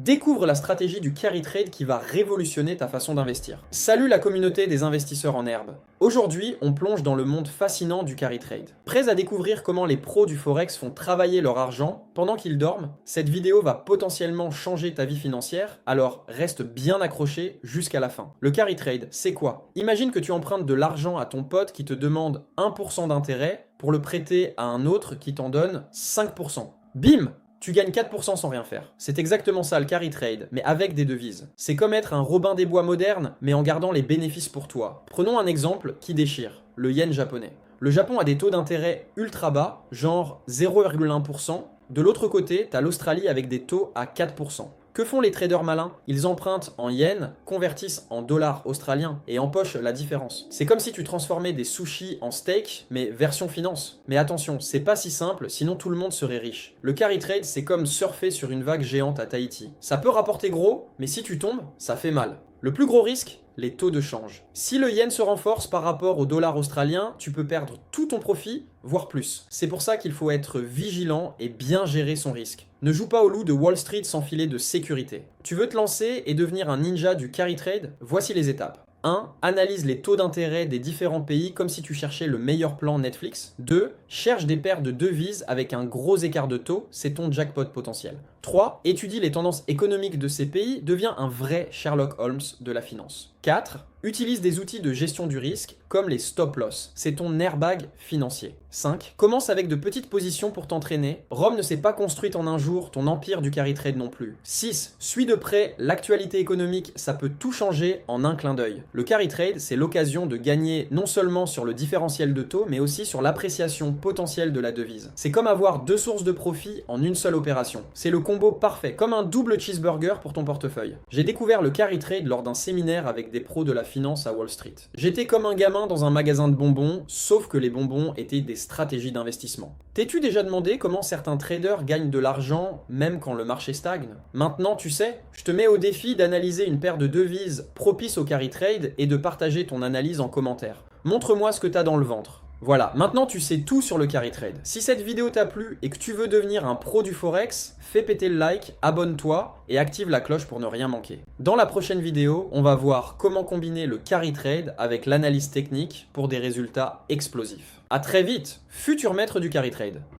Découvre la stratégie du carry trade qui va révolutionner ta façon d'investir. Salut la communauté des investisseurs en herbe. Aujourd'hui, on plonge dans le monde fascinant du carry trade. Prêts à découvrir comment les pros du forex font travailler leur argent pendant qu'ils dorment? Cette vidéo va potentiellement changer ta vie financière, alors reste bien accroché jusqu'à la fin. Le carry trade, c'est quoi? Imagine que tu empruntes de l'argent à ton pote qui te demande 1% d'intérêt pour le prêter à un autre qui t'en donne 5%. Bim! Tu gagnes 4% sans rien faire. C'est exactement ça le carry trade, mais avec des devises. C'est comme être un Robin des Bois moderne, mais en gardant les bénéfices pour toi. Prenons un exemple qui déchire, le yen japonais. Le Japon a des taux d'intérêt ultra bas, genre 0,1%. De l'autre côté, t'as l'Australie avec des taux à 4%. Que font les traders malins? Ils empruntent en yens, convertissent en dollars australiens et empochent la différence. C'est comme si tu transformais des sushis en steak, mais version finance. Mais attention, c'est pas si simple, sinon tout le monde serait riche. Le carry trade, c'est comme surfer sur une vague géante à Tahiti. Ça peut rapporter gros, mais si tu tombes, ça fait mal. Le plus gros risque, les taux de change. Si le yen se renforce par rapport au dollar australien, tu peux perdre tout ton profit, voire plus. C'est pour ça qu'il faut être vigilant et bien gérer son risque. Ne joue pas au loup de Wall Street sans filet de sécurité. Tu veux te lancer et devenir un ninja du carry trade? Voici les étapes. 1. Analyse les taux d'intérêt des différents pays comme si tu cherchais le meilleur plan Netflix. 2. Cherche des paires de devises avec un gros écart de taux, c'est ton jackpot potentiel. 3. Étudie les tendances économiques de ces pays, deviens un vrai Sherlock Holmes de la finance. 4. Utilise des outils de gestion du risque comme les stop loss, c'est ton airbag financier. 5. Commence avec de petites positions pour t'entraîner. Rome ne s'est pas construite en un jour, ton empire du carry trade non plus. 6. Suis de près l'actualité économique, ça peut tout changer en un clin d'œil. Le carry trade, c'est l'occasion de gagner non seulement sur le différentiel de taux, mais aussi sur l'appréciation potentielle de la devise. C'est comme avoir deux sources de profit en une seule opération. C'est le combo parfait, comme un double cheeseburger pour ton portefeuille. J'ai découvert le carry trade lors d'un séminaire avec des pros de la finance à Wall Street. J'étais comme un gamin dans un magasin de bonbons, sauf que les bonbons étaient des stratégies d'investissement. T'es-tu déjà demandé comment certains traders gagnent de l'argent même quand le marché stagne? Maintenant tu sais, je te mets au défi d'analyser une paire de devises propices au carry trade et de partager ton analyse en commentaire. Montre-moi ce que t'as dans le ventre. Voilà, maintenant tu sais tout sur le carry trade. Si cette vidéo t'a plu et que tu veux devenir un pro du forex, fais péter le like, abonne-toi et active la cloche pour ne rien manquer. Dans la prochaine vidéo, on va voir comment combiner le carry trade avec l'analyse technique pour des résultats explosifs. A très vite, futur maître du carry trade.